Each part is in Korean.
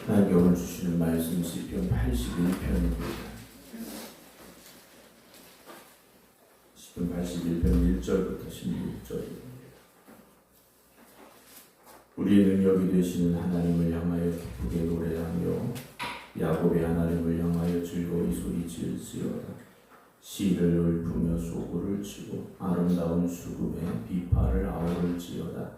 하나님께 오늘 주시는 말씀 시편 81편입니다. 시편 81편 1절부터 16절입니다. 우리의 능력이 되시는 하나님을 향하여 기쁘게 노래하며 야곱의 하나님을 향하여 즐거이 소리지을지어다. 시를 읊으며 소고를 치고 아름다운 수금에 비파를 아우를지어다.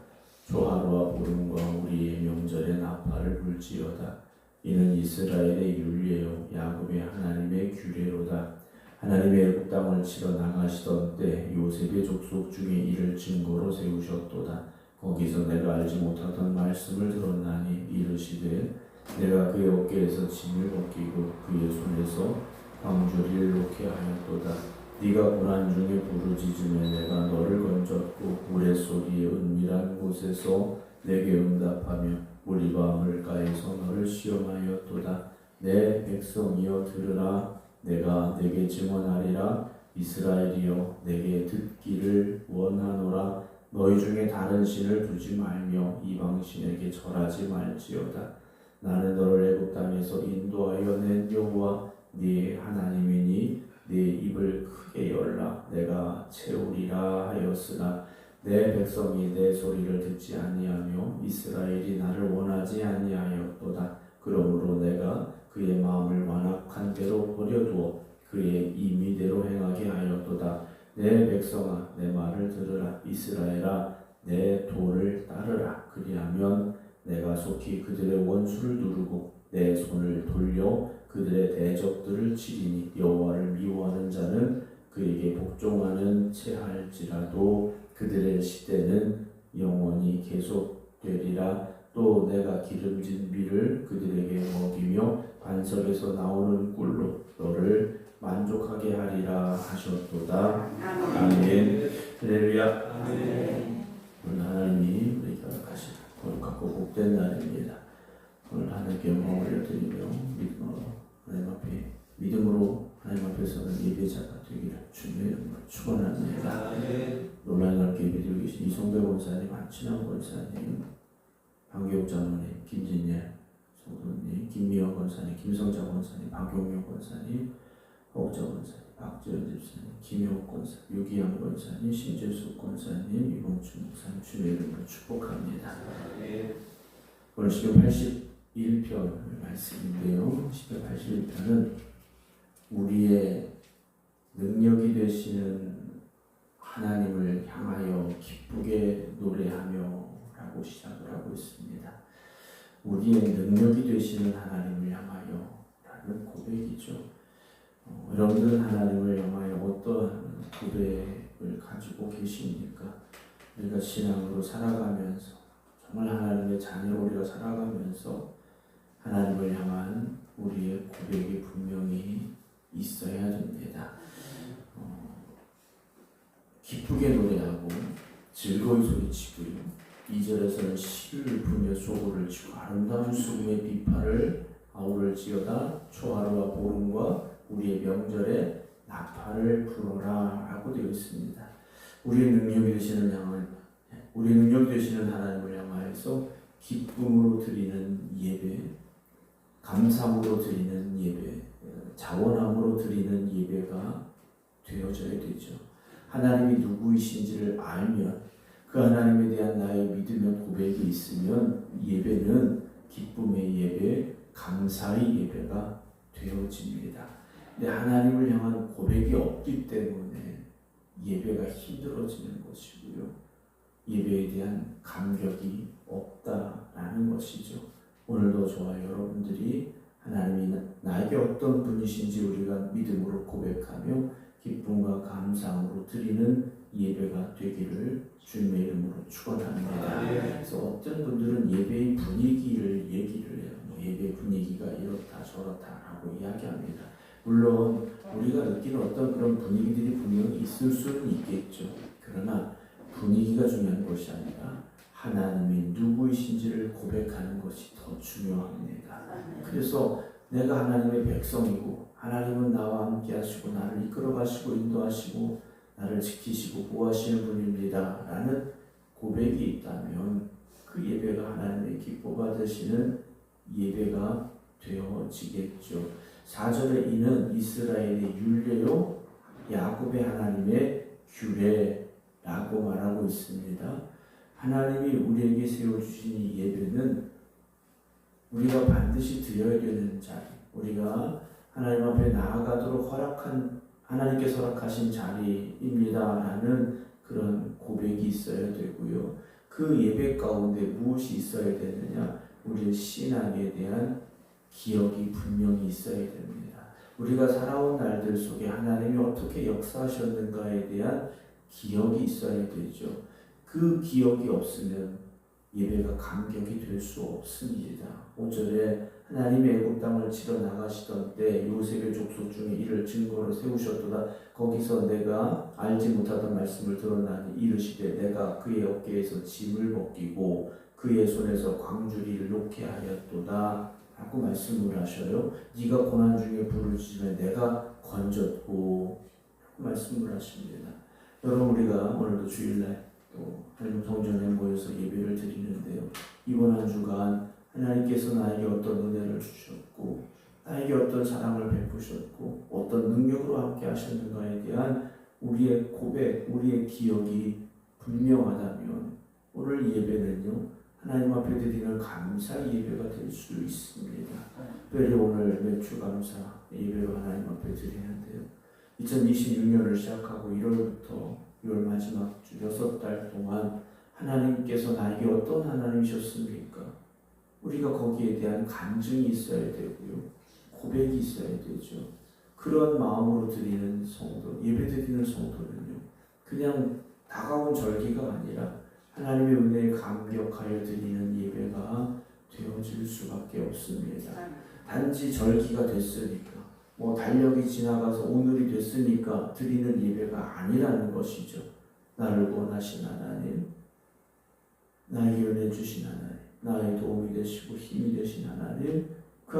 조화로와 보름과 우리의 명절에 나팔을 불지어다. 이는 이스라엘의 율례요 야곱의 하나님의 규례로다. 하나님의 애굽 땅을 치러 나가시던 때 요셉의 족속 중에 이를 증거로 세우셨도다. 거기서 내가 알지 못하던 말씀을 들었나니 이르시되 내가 그의 어깨에서 짐을 벗기고 그의 손에서 광주리를 놓게 하였도다. 네가 고난 중에 부르짖으며 내가 너를 건졌고 우레소리의 은밀한 곳에서 내게 응답하며 무리바 물가에서 너를 시험하였도다. 내 백성이여 들으라. 내가 내게 증언하리라. 이스라엘이여 내게 듣기를 원하노라. 너희 중에 다른 신을 두지 말며 이방신에게 절하지 말지어다. 나는 너를 애굽 땅에서 인도하여 낸 여호와 네 하나님이니 네 입을 크게 열라. 내가 채우리라 하였으나 내 백성이 내 소리를 듣지 아니하며 이스라엘이 나를 원하지 아니하였도다. 그러므로 내가 그의 마음을 완악한 대로 버려두어 그의 임의대로 행하게 하였도다. 내 백성아 내 말을 들으라. 이스라엘아 내 도를 따르라. 그리하면 내가 속히 그들의 원수를 누르고 내 손을 돌려 그들의 대적들을 치리니 여호와를 미워하는 자는 그에게 복종하는 체할지라도 그들의 시대는 영원히 계속되리라. 또 내가 기름진 비를 그들에게 먹이며 반석에서 나오는 꿀로 너를 만족하게 하리라 하셨도다. 아멘. 할렐루야. 오늘 하나님이 우리가 가신 거룩하고 복된 날입니다. 오늘 하나님께 영광을 올려드리며 하나님 앞에 믿음으로 하나님 앞에서는 예배자가 되기를 주님의 이름으로 축원합니다. 논란 넓게 예배드리고 계신 이성배 권사님, 안친환 권사님, 방교육 장로님, 김진예 성도님, 김미영 권사님, 김성자 권사님, 박용명 권사님, 허욱자 권사님, 박재현 집사님, 김효욱 권사님, 유기영 권사님, 신재수 권사님, 이봉춘 목사님 주님의 이름으로 축복합니다. 오늘 시편 81편 말씀인데요. 시편 81편은 우리의 능력이 되시는 하나님을 향하여 기쁘게 노래하며 라고 시작을 하고 있습니다. 우리의 능력이 되시는 하나님을 향하여 라는 고백이죠. 여러분들은 하나님을 향하여 어떠한 고백을 가지고 계십니까? 우리가 신앙으로 살아가면서 정말 하나님의 자녀로 우리가 살아가면서 하나님을 향한 우리의 고백이 분명히 있어야 됩니다. 기쁘게 노래하고 즐거이 소리치고요. 2절에서는 시를 부며 소고를 치고 아름다운 수금의 비파를 아우를지어다. 초하루와 보름과 우리의 명절에 나팔을 불어라 라고 되어 있습니다. 우리의 능력이 되시는 하나님을 향하여서 기쁨으로 드리는 예배, 감사함으로 드리는 예배, 자원함으로 드리는 예배가 되어져야 되죠. 하나님이 누구이신지를 알면 그 하나님에 대한 나의 믿음의 고백이 있으면 예배는 기쁨의 예배, 감사의 예배가 되어집니다. 근데 하나님을 향한 고백이 없기 때문에 예배가 힘들어지는 것이고요. 예배에 대한 감격이 없다라는 것이죠. 오늘도 저와 여러분들이 하나님이 나에게 어떤 분이신지 우리가 믿음으로 고백하며 기쁨과 감사함으로 드리는 예배가 되기를 주님의 이름으로 축원합니다. 그래서 어떤 분들은 예배의 분위기를 얘기를 해요. 예배 분위기가 이렇다 저렇다라고 이야기합니다. 물론 우리가 느끼는 어떤 그런 분위기들이 분명히 있을 수는 있겠죠. 그러나 분위기가 중요한 것이 아니라 하나님이 누구이신지를 고백하는 것이 더 중요합니다. 그래서 내가 하나님의 백성이고 하나님은 나와 함께 하시고 나를 이끌어 가시고 인도하시고 나를 지키시고 보호하시는 분입니다 라는 고백이 있다면 그 예배가 하나님의 기뻐 받으시는 예배가 되어지겠죠. 4절에 이는 이스라엘의 율례요 야곱의 하나님의 규례라고 말하고 있습니다. 하나님이 우리에게 세워주신 이 예배는 우리가 반드시 드려야 되는 자리, 우리가 하나님 앞에 나아가도록 하나님께서 허락하신 자리입니다라는 그런 고백이 있어야 되고요. 그 예배 가운데 무엇이 있어야 되느냐? 우리의 신앙에 대한 기억이 분명히 있어야 됩니다. 우리가 살아온 날들 속에 하나님이 어떻게 역사하셨는가에 대한 기억이 있어야 되죠. 그 기억이 없으면 예배가 감격이 될 수 없습니다. 5절에 하나님이 애굽 땅을 치러 나가시던 때 요셉의 족속 중에 이를 증거로 세우셨도다. 거기서 내가 알지 못하던 말씀을 들었나니 이르시되 내가 그의 어깨에서 짐을 벗기고 그의 손에서 광주리를 놓게 하였도다 라고 말씀을 하셔요. 네가 고난 중에 부르짖으면 내가 건졌고 라고 말씀을 하십니다. 여러분, 우리가 오늘도 주일날 또 하나님 성전에 모여서 예배를 드리는데요. 이번 한 주간 하나님께서 나에게 어떤 은혜를 주셨고 나에게 어떤 사랑을 베푸셨고 어떤 능력으로 함께 하셨는가에 대한 우리의 고백, 우리의 기억이 분명하다면 오늘 예배는요 하나님 앞에 드리는 감사 예배가 될 수 있습니다. 특별히 오늘 매주 감사 예배로 하나님 앞에 드리는데요. 2026년을 시작하고 1월부터 6월 마지막 주 6달 동안 하나님께서 나에게 어떤 하나님이셨습니까? 우리가 거기에 대한 간증이 있어야 되고요. 고백이 있어야 되죠. 그런 마음으로 드리는 성도, 예배 드리는 성도는요. 그냥 다가온 절기가 아니라 하나님의 은혜에 감격하여 드리는 예배가 되어질 수밖에 없습니다. 단지 절기가 됐으니까 달력이 지나가서 오늘이 됐으니까 드리는 예배가 아니라는 것이죠. 나를 원하신 하나님, 나에게 은혜 주신 하나님, 나의 도움이 되시고 힘이 되신 하나님, 그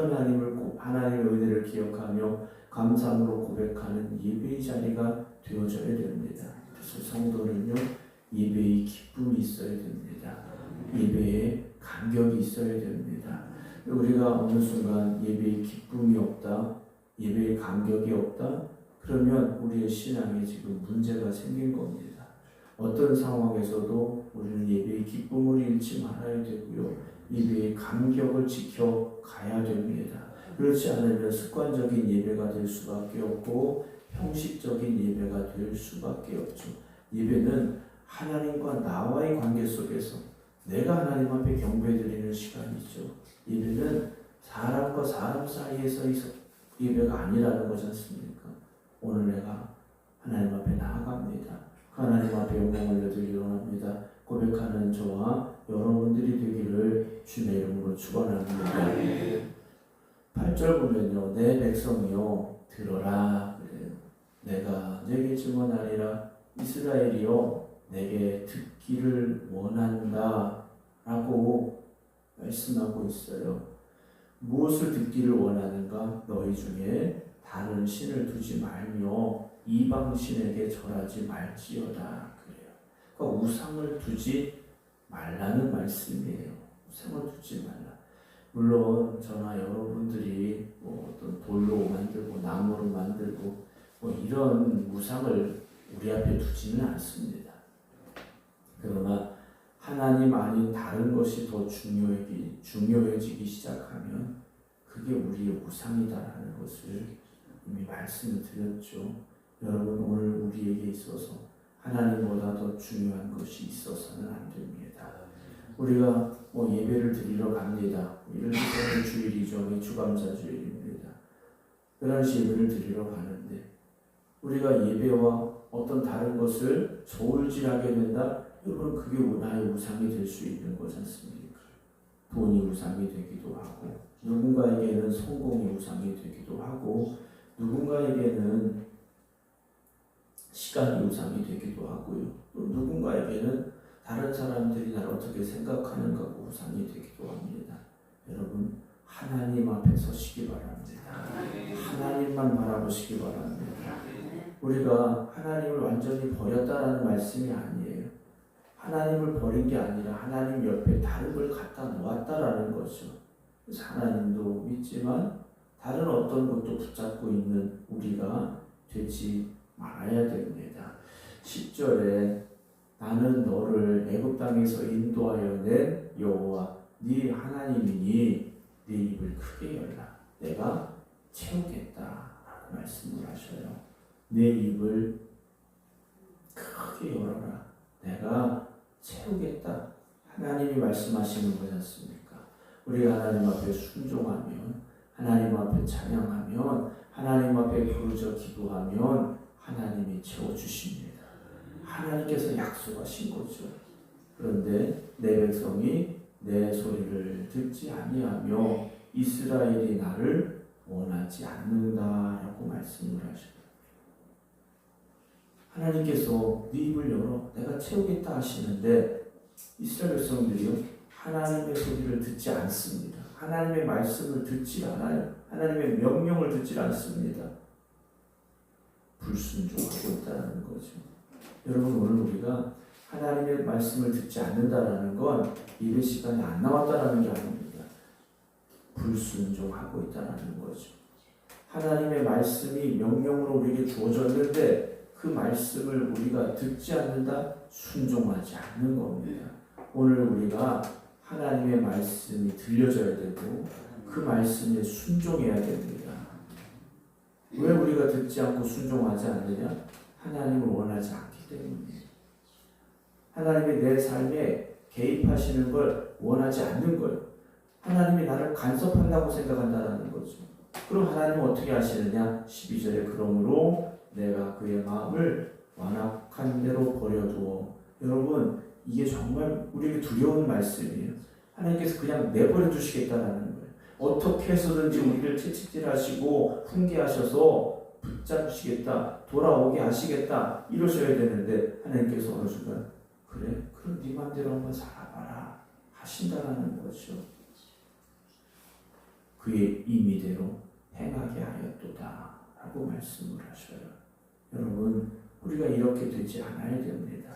하나님의 은혜를 기억하며 감사함으로 고백하는 예배의 자리가 되어져야 됩니다. 그래서 성도는요, 예배의 기쁨이 있어야 됩니다. 예배에 감격이 있어야 됩니다. 우리가 어느 순간 예배의 기쁨이 없다, 예배의 감격이 없다, 그러면 우리의 신앙에 지금 문제가 생긴 겁니다. 어떤 상황에서도 우리는 예배의 기쁨을 잃지 말아야 되고요. 예배의 감격을 지켜가야 됩니다. 그렇지 않으면 습관적인 예배가 될 수밖에 없고 형식적인 예배가 될 수밖에 없죠. 예배는 하나님과 나와의 관계 속에서 내가 하나님 앞에 경배드리는 시간이죠. 예배는 사람과 사람 사이에서의 예배가 아니라는 거지 않습니까? 오늘 내가 하나님 앞에 나아갑니다. 하나님 앞에 영광을 올려드리려 합니다. 고백하는 저와 여러분들이 되기를 주의 이름으로 축원합니다. 8절 보면요, 내 백성이요 들어라 그래요. 내가 내게 증언하리라. 이스라엘이요 내게 듣기를 원한다 라고 말씀하고 있어요. 무엇을 듣기를 원하는가? 너희 중에 다른 신을 두지 말며 이방 신에게 절하지 말지어다 그래요. 그러니까 우상을 두지 말라는 말씀이에요. 우상을 두지 말라. 물론 저나 여러분들이 어떤 돌로 만들고 나무로 만들고 이런 우상을 우리 앞에 두지는 않습니다. 그러나 하나님 아닌 다른 것이 더 중요해지기 시작하면 그게 우리의 우상이다라는 것을 이미 말씀을 드렸죠. 여러분, 오늘 우리에게 있어서 하나님보다 더 중요한 것이 있어서는 안 됩니다. 우리가 예배를 드리러 갑니다. 이런 주일이죠. 주감사주일입니다. 11시 예배를 드리러 가는데 우리가 예배와 어떤 다른 것을 저울질하게 된다? 여러분, 그게 나의 우상이 될 수 있는 거지 않습니까? 돈이 우상이 되기도 하고 누군가에게는 성공이 우상이 되기도 하고 누군가에게는 시간이 우상이 되기도 하고요. 또 누군가에게는 다른 사람들이 나를 어떻게 생각하는가 우상이 되기도 합니다. 여러분, 하나님 앞에 서시기 바랍니다. 하나님만 바라보시기 바랍니다. 우리가 하나님을 완전히 버렸다라는 말씀이 아니에요. 하나님을 버린 게 아니라 하나님 옆에 다른 걸 갖다 놓았다라는 거죠. 그래서 하나님도 믿지만 다른 어떤 것도 붙잡고 있는 우리가 되지 말아야 됩니다. 10절에 나는 너를 애굽 땅에서 인도하여 낸 여호와 네 하나님이니 네 입을 크게 열라 내가 채우겠다라고 말씀을 하셔요. 내 입을 크게 열어라 내가 채우겠다. 하나님이 말씀하시는 거지 않습니까? 우리가 하나님 앞에 순종하면 하나님 앞에 찬양하면 하나님 앞에 부르짖어 기도하면 하나님이 채워주십니다. 하나님께서 약속하신 거죠. 그런데 내 백성이 내 소리를 듣지 아니하며 이스라엘이 나를 원하지 않는다라고 말씀을 하셔요. 하나님께서 네 입을 열어 내가 채우겠다 하시는데 이스라엘 백성들이요 하나님의 소리를 듣지 않습니다. 하나님의 말씀을 듣지 않아요. 하나님의 명령을 듣지 않습니다. 불순종하고 있다는 거죠. 여러분 오늘 우리가 하나님의 말씀을 듣지 않는다라는 건 예배 시간이 안 나왔다라는 게 아닙니다. 불순종하고 있다라는 거죠. 하나님의 말씀이 명령으로 우리에게 주어졌는데 그 말씀을 우리가 듣지 않는다, 순종하지 않는 겁니다. 오늘 우리가 하나님의 말씀이 들려져야 되고 그 말씀에 순종해야 됩니다. 왜 우리가 듣지 않고 순종하지 않느냐? 하나님을 원하지 않기 때문이에요. 하나님이 내 삶에 개입하시는 걸 원하지 않는 거예요. 하나님이 나를 간섭한다고 생각한다는 거죠. 그럼 하나님은 어떻게 하시느냐? 12절에 그러므로 내가 그의 마음을 완악한 대로 버려두어. 여러분 이게 정말 우리에게 두려운 말씀이에요. 하나님께서 그냥 내버려 두시겠다라는 거예요. 어떻게 해서든지 우리를 채찍질하시고 훈계하셔서 붙잡으시겠다, 돌아오게 하시겠다 이러셔야 되는데 하나님께서 어느 순간 그래? 그럼 네 맘대로 한번 살아봐라 하신다라는 거죠. 그의 임의대로 행하게 하였도다 라고 말씀을 하셔요. 여러분 우리가 이렇게 되지 않아야 됩니다.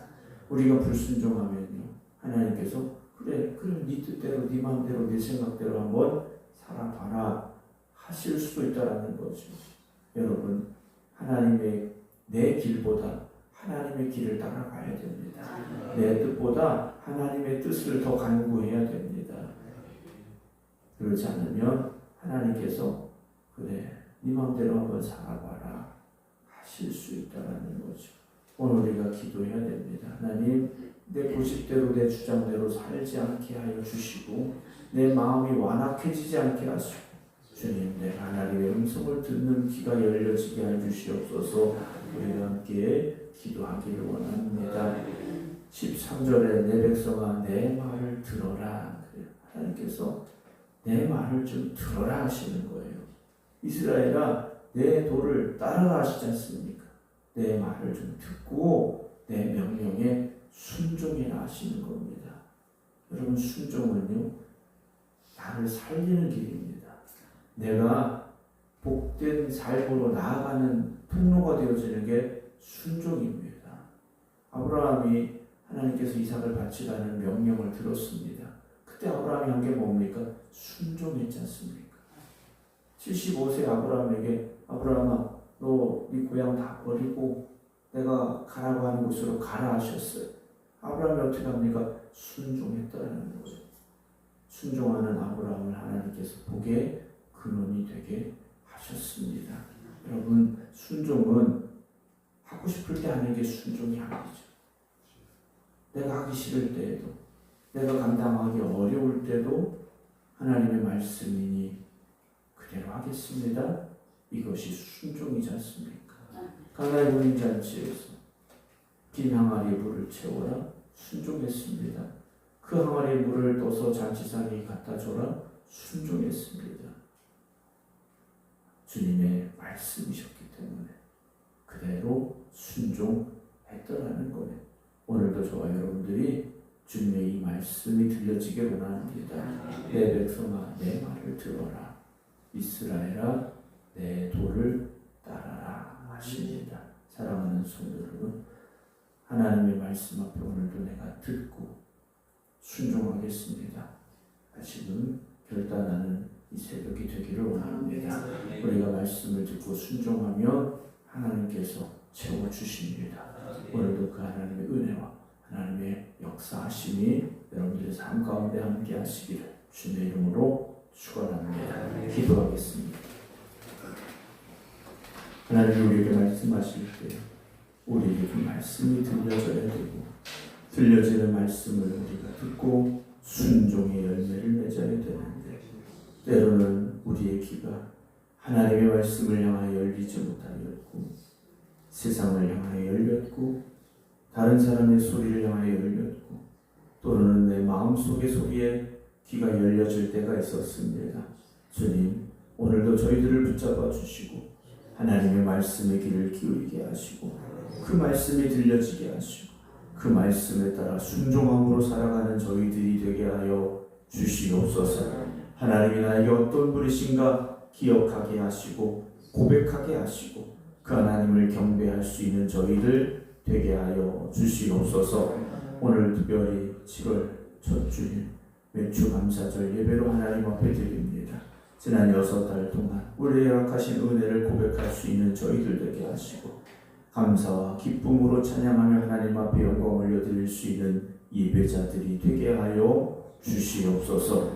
우리가 불순종하면요 하나님께서 그래 그럼 네 뜻대로 네 마음대로 네 생각대로 한번 살아봐라 하실 수도 있다라는 거죠. 여러분 하나님의 내 길보다 하나님의 길을 따라가야 됩니다. 내 뜻보다 하나님의 뜻을 더 간구해야 됩니다. 그렇지 않으면 하나님께서 그래 네 마음대로 한번 살아봐라 하실 수 있다는 거죠. 오늘 우리가 기도해야 됩니다. 하나님 내 고집대로 내 주장대로 살지 않게 하여 주시고 내 마음이 완악해지지 않게 하시고 주님 내 하나님의 음성을 듣는 귀가 열려지게 하여 주시옵소서. 우리가 함께 기도하기를 원합니다. 13절에 내 백성아 내 말을 들어라. 하나님께서 내 말을 좀 들어라 하시는 거예요. 이스라엘아 내 도를 따르라 하시지 않습니까? 내 말을 좀 듣고 내 명령에 순종해라 하시는 겁니다. 여러분 순종은요 나를 살리는 길입니다. 내가 복된 삶으로 나아가는 통로가 되어지는 게 순종입니다. 아브라함이 하나님께서 이삭을 바치라는 명령을 들었습니다. 그때 아브라함이 한 게 뭡니까? 순종했지 않습니까? 75세 아브라함에게 아브라함아 너 네 고향 다 버리고 내가 가라고 하는 곳으로 가라 하셨어요. 아브라함이 어떻게 합니까? 순종했다는 거예요. 순종하는 아브라함을 하나님께서 복의 근원이 되게 하셨습니다. 여러분 순종은 하고 싶을 때 하는 게 순종이 아니죠. 내가 하기 싫을 때에도 내가 감당하기 어려울 때도 하나님의 말씀이니 그대로 하겠습니다. 이것이 순종이지 않습니까? 가나의 혼인잔치에서 빈 항아리에 물을 채워라 순종했습니다. 그 항아리에 물을 떠서 잔치상에 갖다 줘라 순종했습니다. 주님의 말씀이셨기 때문에 그대로 순종했더라는 거예요. 오늘도 저와 여러분들이 주님의 이 말씀이 들려지길 원합니다. 내 백성아 내 말을 들어라. 이스라엘아 내 도를 따라라 하십니다. 사랑하는 성도 여러분 하나님의 말씀 앞에 오늘도 내가 듣고 순종하겠습니다. 지금 결단하는 이 새벽이 되기를 원합니다. 우리가 말씀을 듣고 순종하면 하나님께서 채워주십니다. 오늘도 그 하나님의 은혜와 하나님의 역사하심이 여러분들의 삶 가운데 함께 하시기를 주님의 이름으로 축원합니다. 기도하겠습니다. 하나님, 우리에게 말씀하실 때 우리에게 그 말씀이 들려져야 되고, 들려지는 말씀을 우리가 듣고 순종의 열매를 맺어야 되는데, 때로는 우리의 귀가 하나님의 말씀을 향하여 열리지 못하였고, 세상을 향하여 열렸고, 다른 사람의 소리를 향하여 열렸고, 또는 내 마음속의 소리에 귀가 열려질 때가 있었습니다. 주님, 오늘도 저희들을 붙잡아 주시고 하나님의 말씀의 귀를 기울이게 하시고, 그 말씀이 들려지게 하시고, 그 말씀에 따라 순종함으로 살아가는 저희들이 되게 하여 주시옵소서. 하나님이 나에게 어떤 분이신가 기억하게 하시고 고백하게 하시고, 그 하나님을 경배할 수 있는 저희들 되게 하여 주시옵소서. 오늘 특별히 7월 첫 주일 매주 감사절 예배로 하나님 앞에 드립니다. 지난 6달 동안 우리의 허락하신 은혜를 고백할 수 있는 저희들 되게 하시고, 감사와 기쁨으로 찬양하며 하나님 앞에 영광 올려드릴 수 있는 예배자들이 되게 하여 주시옵소서.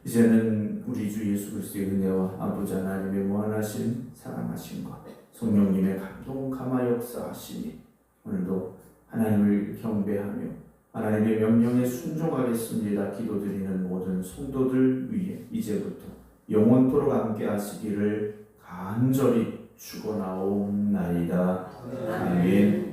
이제는 우리 주 예수 그리스도의 은혜와 아버지 하나님의 무한하신 사랑하심과 성령님의 감동 감화 역사하심이 오늘도 하나님을 경배하며 하나님의 명령에 순종하겠습니다 기도드리는 모든 성도들 위해 이제부터 영원토록 함께 하시기를 간절히 축원하옵나이다. 아멘.